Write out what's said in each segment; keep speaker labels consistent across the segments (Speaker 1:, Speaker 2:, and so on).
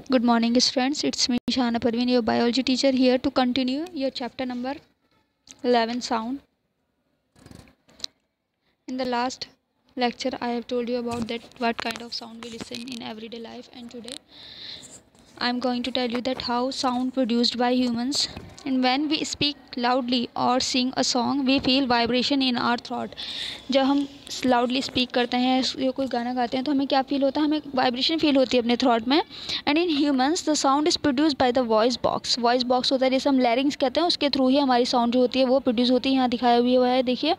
Speaker 1: Good morning, friends. It's me, Shana Parveen, your biology teacher, here to continue your chapter number 11, sound. In the last lecture, I have told you about that what kind of sound we listen in everyday life, and today I'm going to tell you that how sound produced by humans. And when we speak loudly or sing a song, we feel vibration in our throat. जब हम loudly speak करते हैं या कोई गाना गाते हैं तो हमें क्या फील होता है, हमें वाइब्रेशन फील होती है अपने थ्रॉट में. And in humans the sound is produced by the voice box. Voice box होता है जैसे हम लैरिंग्स कहते हैं, उसके थ्रू ही हमारी साउंड जो होती है वो प्रोड्यूस होती है. यहाँ दिखाया हुआ है, देखिए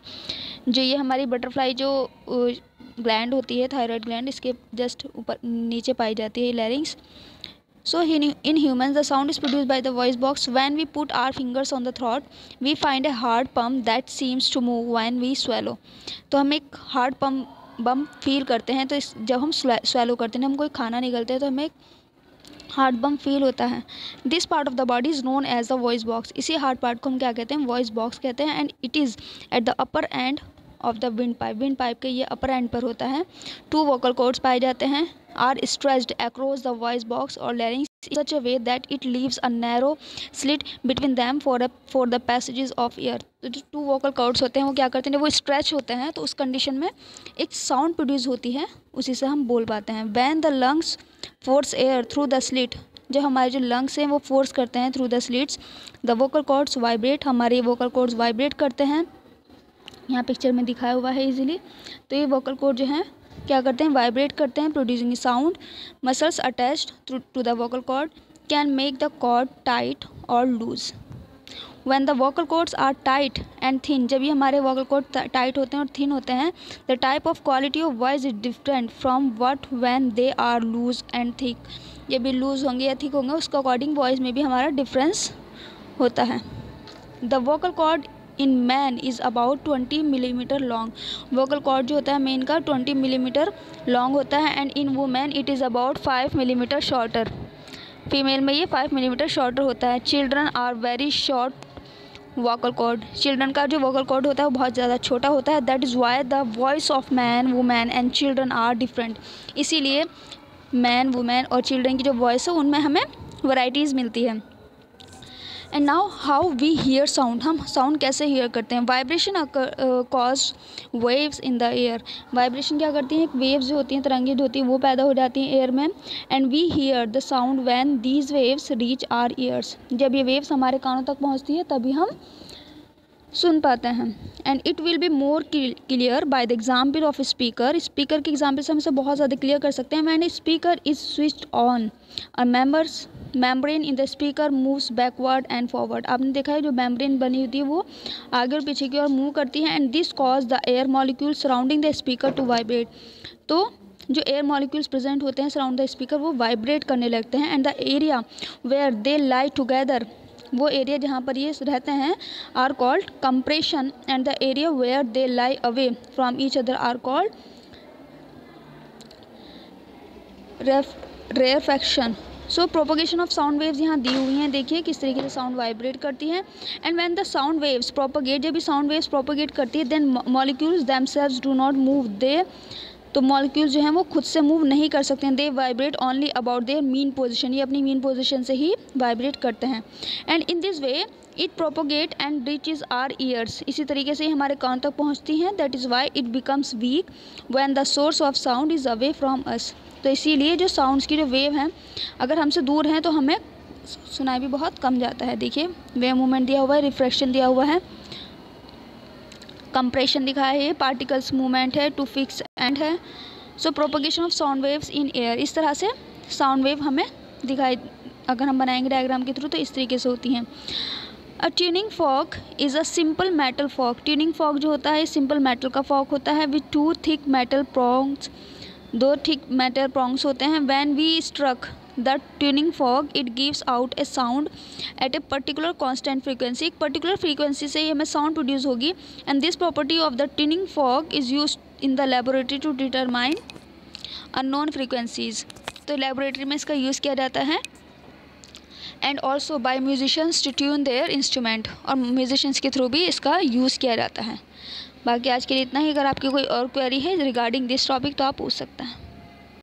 Speaker 1: जो ये हमारी बटरफ्लाई जो ग्लैंड होती है, थायराइड ग्लैंड, इसके जस्ट ऊपर नीचे पाई जाती है लैरिंग्स. So in humans, the sound is produced by the voice box. When we put our fingers on the throat, we find a hard pump that seems to move when we swallow. तो हम एक hard bump feel करते हैं. तो जब हम swallow करते हैं, हम कोई खाना निगलते हैं तो हमें एक हार्ड बम्प फील होता है. This part of the body is known as the voice box. इसी हार्ड पार्ट को हम क्या कहते हैं, वॉइस बॉक्स कहते हैं. And it is at the upper end of the windpipe. Windpipe के ये अपर एंड पर होता है. 2 वोकल कॉर्ड्स पाए जाते हैं, are stretched across the voice box और larynx in such a way that it leaves a narrow slit between them for the passages of air. तो जो 2 वोकल कॉर्ड्स होते हैं वो क्या करते हैं, वो स्ट्रेच होते हैं, तो उस कंडीशन में एक साउंड प्रोड्यूस होती है, उसी से हम बोल पाते हैं. When the lungs force air through the slit, जब हमारे जो लंग्स हैं वो फोर्स करते हैं through the slits, the vocal chords vibrate. हमारे वोकल कॉर्ड्स वाइब्रेट करते हैं. यहाँ पिक्चर में दिखाया हुआ है इजीली. तो ये वोकल कॉर्ड जो हैं क्या करते हैं, वाइब्रेट करते हैं, producing sound. Muscles attached to the vocal cord can make the cord tight और loose. When the vocal cords are tight and thin, जब ये हमारे वोकल कॉर्ड टाइट होते हैं और थिन होते हैं, the type of quality of voice is different from what when they are loose and thick. जब भी लूज होंगे या थिक होंगे उसके अकॉर्डिंग वॉइस में भी हमारा डिफरेंस होता है. The vocal cord in man is about 20 millimetre long. Vocal cord जो होता है मेन का 20 मिलीमीटर लॉन्ग होता है. And in women it is about 5 millimetre shorter. Female में ये 5 मिलीमीटर शॉर्टर होता है. Children are very short vocal cord. Children का जो वोकल कॉर्ड होता है वो बहुत ज़्यादा छोटा होता है. That is why the voice of man, women and children are different. इसीलिए मैन, वुमेन और चिल्ड्रन की जो वॉइस है उनमें हमें वैराइटीज़ मिलती है. And now how we hear sound. हम साउंड कैसे हियर करते हैं. Vibration cause waves in the air. Vibration क्या करती हैं, एक वेव्स जो होती हैं, तरंगें होती हैं, वो पैदा हो जाती हैं एयर में. And we hear the sound when these waves reach our ears. जब ये वेव्स हमारे कानों तक पहुंचती है तभी हम सुन पाते हैं. And it will be more clear by the example of speaker. Speaker के एग्जाम्पल से हम इसे बहुत ज़्यादा क्लियर कर सकते हैं. When speaker is switched on, a membrane in the speaker moves backward and forward. आपने देखा है जो मेम्ब्रेन बनी होती है वो आगे और पीछे की ओर मूव करती है. And this cause the air molecule surrounding the speaker to vibrate. तो जो एयर मॉलिक्यूल्स प्रेजेंट होते हैं सराउंड द स्पीकर वो वाइब्रेट करने लगते हैं. And the area where they lie together, वो एरिया जहाँ पर ये रहते हैं, are called compression. And the area where they lie away from each other are called rarefaction. So propagation of sound waves यहाँ दी हुई हैं. देखिए किस तरीके से साउंड वाइब्रेट करती है. And when the sound waves propagate, जब भी साउंड वेव्स प्रोपोगेट करती है, then molecules themselves do not move. They, तो मॉलिक्यूल्स जो हैं वो खुद से मूव नहीं कर सकते हैं. They vibrate only about their mean position. ये अपनी मीन पोजिशन से ही वाइब्रेट करते हैं. And in this way it propagate and reaches our ears. इसी तरीके से हमारे कान तक पहुँचती हैं. That is why it becomes weak when the source of sound is away from us. तो इसीलिए जो साउंड्स की जो वेव हैं अगर हमसे दूर हैं तो हमें सुनाई भी बहुत कम जाता है. देखिए वेव मूवमेंट दिया हुआ है, रिफ्रैक्शन दिया हुआ है, कंप्रेशन दिखाया है, पार्टिकल्स मूवमेंट है, टू फिक्स एंड है. So propagation of sound waves in air. इस तरह से साउंड वेव हमें दिखाई, अगर हम बनाएंगे डायग्राम के थ्रू तो इस तरीके से होती हैं. A tuning fork is a simple metal fork. Tuning fork जो होता है सिंपल मेटल का फॉर्क होता है with 2 thick metal prongs. 2 thick metal prongs होते हैं. When we struck the tuning fork it gives out a sound at a particular constant frequency. एक particular frequency से ही हमें साउंड प्रोड्यूस होगी. And this property of the tuning fork is use in the laboratory to determine unknown frequencies. तो laboratory में इसका use किया जाता है. And also by musicians to tune their instrument. और म्यूजिशियंस के थ्रू भी इसका यूज़ किया जाता है. बाकी आज के लिए इतना ही. अगर आपकी कोई और क्वेरी है रिगार्डिंग दिस टॉपिक तो आप पूछ सकते हैं.